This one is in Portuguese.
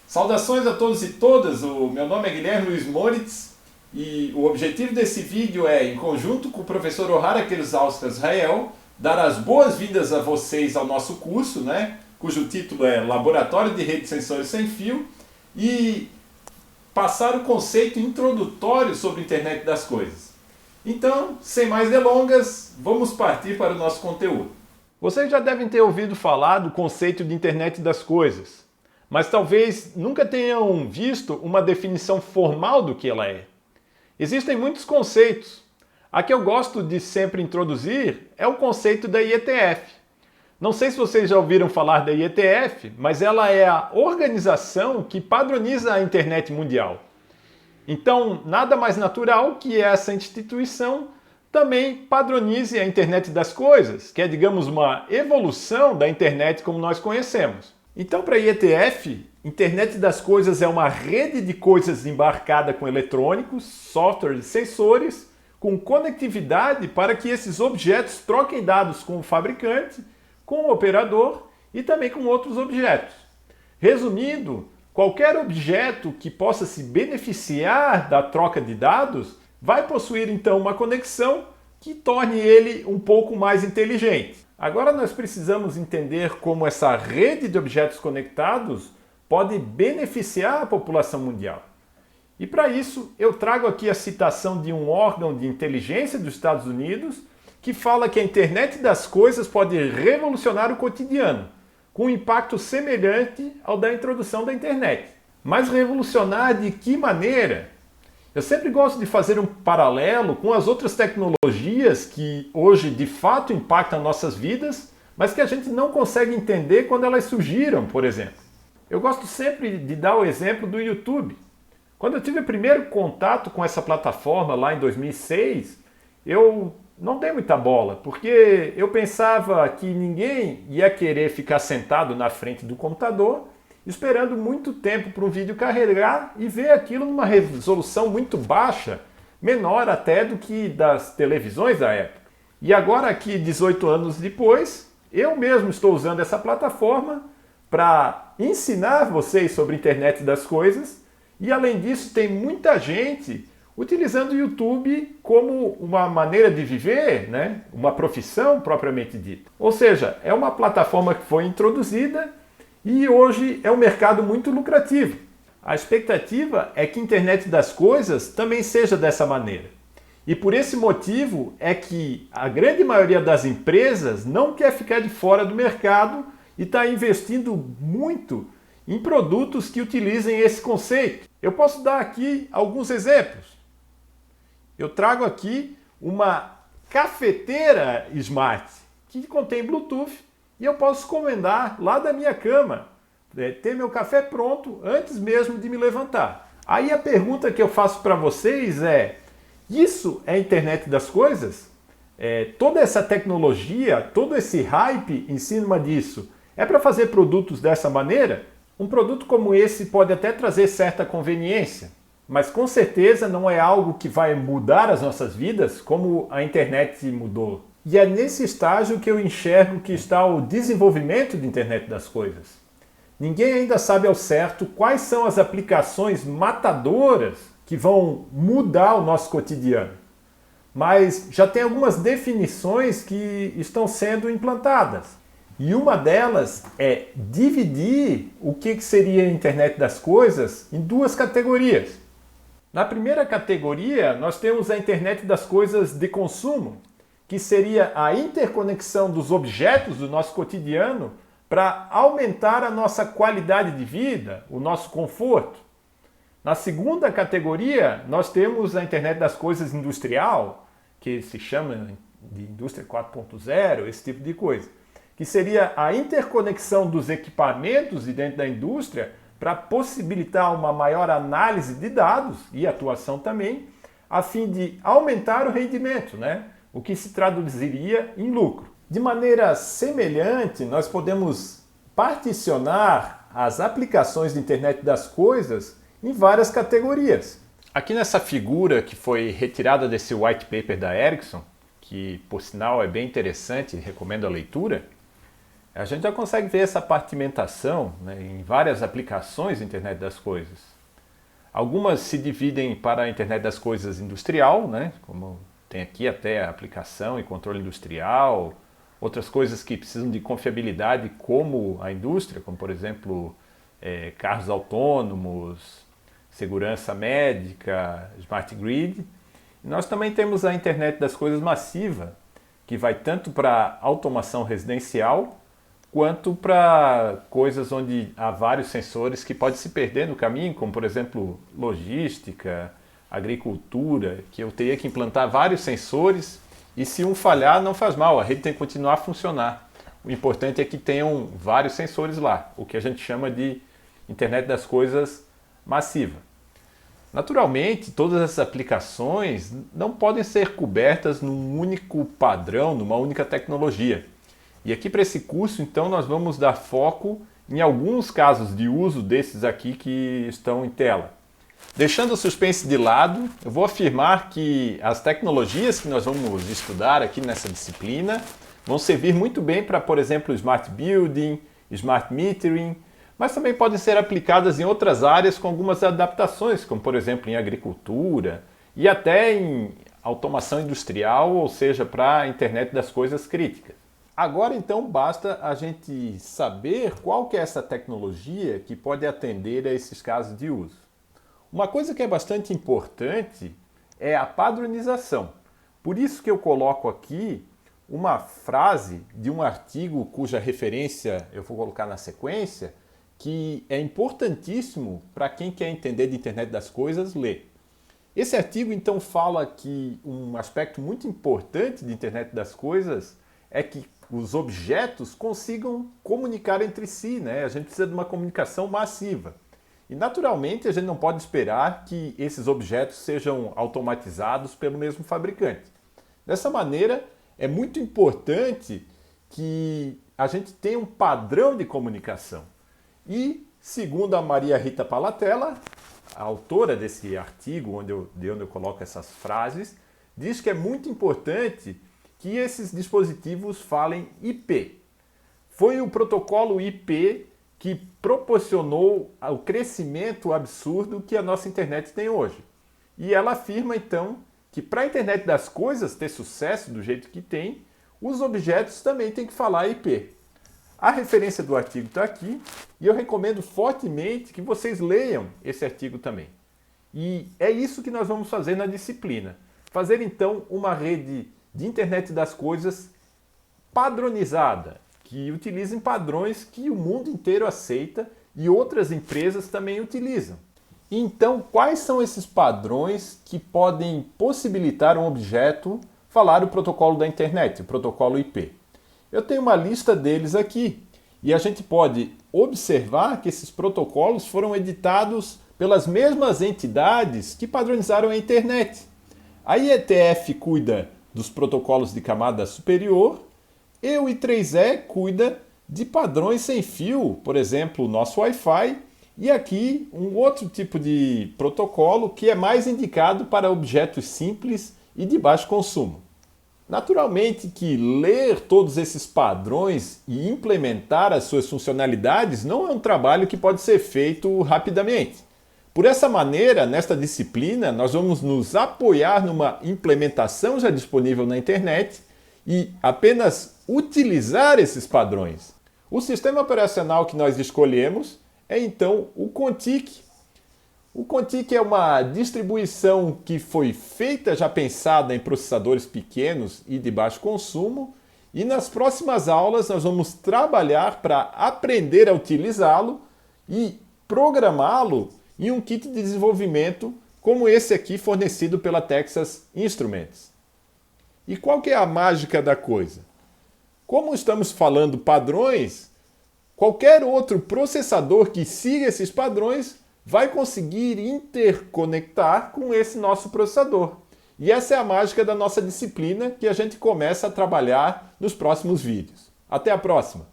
Saudações a todos e todas, o meu nome é Guilherme Luiz Moritz e o objetivo desse vídeo é, em conjunto com o professor Ohara Kerzhauskas Israel, dar as boas-vindas a vocês ao nosso curso, cujo título é Laboratório de Rede de Sensores Sem Fio, e passar o conceito introdutório sobre a Internet das Coisas. Então, sem mais delongas, vamos partir para o nosso conteúdo. Vocês já devem ter ouvido falar do conceito de Internet das Coisas, mas talvez nunca tenham visto uma definição formal do que ela é. Existem muitos conceitos. A que eu gosto de sempre introduzir é o conceito da IETF. Não sei se vocês já ouviram falar da IETF, mas ela é a organização que padroniza a internet mundial. Então, nada mais natural que essa instituição também padronize a internet das coisas, que é, digamos, uma evolução da internet como nós conhecemos. Então, para a IETF, internet das coisas é uma rede de coisas embarcada com eletrônicos, softwares e sensores, com conectividade para que esses objetos troquem dados com o fabricante, com o operador e também com outros objetos. Resumindo, qualquer objeto que possa se beneficiar da troca de dados vai possuir então uma conexão que torne ele um pouco mais inteligente. Agora nós precisamos entender como essa rede de objetos conectados pode beneficiar a população mundial. E para isso eu trago aqui a citação de um órgão de inteligência dos Estados Unidos que fala que a internet das coisas pode revolucionar o cotidiano, com um impacto semelhante ao da introdução da internet. Mas revolucionar de que maneira? Eu sempre gosto de fazer um paralelo com as outras tecnologias que hoje de fato impactam nossas vidas, mas que a gente não consegue entender quando elas surgiram, por exemplo. Eu gosto sempre de dar o exemplo do YouTube. Quando eu tive o primeiro contato com essa plataforma lá em 2006, eu não dei muita bola, porque eu pensava que ninguém ia querer ficar sentado na frente do computador esperando muito tempo para um vídeo carregar e ver aquilo numa resolução muito baixa, menor até do que das televisões da época. E agora aqui, 18 anos depois, eu mesmo estou usando essa plataforma para ensinar vocês sobre a internet das coisas e além disso tem muita gente utilizando o YouTube como uma maneira de viver, uma profissão propriamente dita. Ou seja, é uma plataforma que foi introduzida e hoje é um mercado muito lucrativo. A expectativa é que a internet das coisas também seja dessa maneira. E por esse motivo é que a grande maioria das empresas não quer ficar de fora do mercado e está investindo muito em produtos que utilizem esse conceito. Eu posso dar aqui alguns exemplos. Eu trago aqui uma cafeteira Smart que contém Bluetooth e eu posso encomendar lá da minha cama, ter meu café pronto antes mesmo de me levantar. Aí a pergunta que eu faço para vocês é, isso é a internet das coisas? Toda essa tecnologia, todo esse hype em cima disso, é para fazer produtos dessa maneira? Um produto como esse pode até trazer certa conveniência, mas com certeza não é algo que vai mudar as nossas vidas como a internet mudou. E é nesse estágio que eu enxergo que está o desenvolvimento da internet das coisas. Ninguém ainda sabe ao certo quais são as aplicações matadoras que vão mudar o nosso cotidiano. Mas já tem algumas definições que estão sendo implantadas. E uma delas é dividir o que seria a internet das coisas em duas categorias. Na primeira categoria, nós temos a internet das coisas de consumo, que seria a interconexão dos objetos do nosso cotidiano para aumentar a nossa qualidade de vida, o nosso conforto. Na segunda categoria, nós temos a internet das coisas industrial, que se chama de indústria 4.0, esse tipo de coisa, que seria a interconexão dos equipamentos de dentro da indústria para possibilitar uma maior análise de dados e atuação também, a fim de aumentar o rendimento, o que se traduziria em lucro. De maneira semelhante, nós podemos particionar as aplicações de internet das coisas em várias categorias. Aqui nessa figura que foi retirada desse white paper da Ericsson, que por sinal é bem interessante, recomendo a leitura, A gente já consegue ver essa partimentação, né, em várias aplicações da internet das coisas. Algumas se dividem para a internet das coisas industrial, né, como tem aqui até a aplicação e controle industrial, outras coisas que precisam de confiabilidade como a indústria, como por exemplo carros autônomos, segurança médica, smart grid. E nós também temos a internet das coisas massiva, que vai tanto para automação residencial quanto para coisas onde há vários sensores que podem se perder no caminho, como por exemplo logística, agricultura, que eu teria que implantar vários sensores e se um falhar não faz mal, a rede tem que continuar a funcionar. O importante é que tenham vários sensores lá, o que a gente chama de internet das coisas massiva. Naturalmente, todas essas aplicações não podem ser cobertas num único padrão, numa única tecnologia. E aqui para esse curso, então, nós vamos dar foco em alguns casos de uso desses aqui que estão em tela. Deixando o suspense de lado, eu vou afirmar que as tecnologias que nós vamos estudar aqui nessa disciplina vão servir muito bem para, por exemplo, Smart Building, Smart Metering, mas também podem ser aplicadas em outras áreas com algumas adaptações, como por exemplo em agricultura e até em automação industrial, ou seja, para a internet das coisas críticas. Agora então basta a gente saber qual que é essa tecnologia que pode atender a esses casos de uso. Uma coisa que é bastante importante é a padronização. Por isso que eu coloco aqui uma frase de um artigo cuja referência eu vou colocar na sequência, que é importantíssimo para quem quer entender de internet das coisas ler. Esse artigo então fala que um aspecto muito importante de internet das coisas é que os objetos consigam comunicar entre si, né? A gente precisa de uma comunicação massiva. E naturalmente a gente não pode esperar que esses objetos sejam automatizados pelo mesmo fabricante. Dessa maneira, é muito importante que a gente tenha um padrão de comunicação. E, segundo a Maria Rita Palatella, a autora desse artigo, onde eu coloco essas frases, diz que é muito importante que esses dispositivos falem IP. Foi o protocolo IP que proporcionou o crescimento absurdo que a nossa internet tem hoje. E ela afirma, então, que para a internet das coisas ter sucesso do jeito que tem, os objetos também têm que falar IP. A referência do artigo está aqui e eu recomendo fortemente que vocês leiam esse artigo também. E é isso que nós vamos fazer na disciplina. Fazer então uma rede de internet das coisas padronizada, que utilizem padrões que o mundo inteiro aceita e outras empresas também utilizam. Então, quais são esses padrões que podem possibilitar um objeto falar o protocolo da internet, o protocolo IP? Eu tenho uma lista deles aqui e a gente pode observar que esses protocolos foram editados pelas mesmas entidades que padronizaram a internet. A IETF cuida dos protocolos de camada superior e o I3E cuida de padrões sem fio, por exemplo, o nosso Wi-Fi, e aqui um outro tipo de protocolo que é mais indicado para objetos simples e de baixo consumo. Naturalmente que ler todos esses padrões e implementar as suas funcionalidades não é um trabalho que pode ser feito rapidamente. Por essa maneira, nesta disciplina, nós vamos nos apoiar numa implementação já disponível na internet e apenas utilizar esses padrões. O sistema operacional que nós escolhemos é então o Contic. O Contic é uma distribuição que foi feita já pensada em processadores pequenos e de baixo consumo, e nas próximas aulas nós vamos trabalhar para aprender a utilizá-lo e programá-lo em um kit de desenvolvimento como esse aqui fornecido pela Texas Instruments. E qual que é a mágica da coisa? Como estamos falando padrões, qualquer outro processador que siga esses padrões vai conseguir interconectar com esse nosso processador. E essa é a mágica da nossa disciplina que a gente começa a trabalhar nos próximos vídeos. Até a próxima!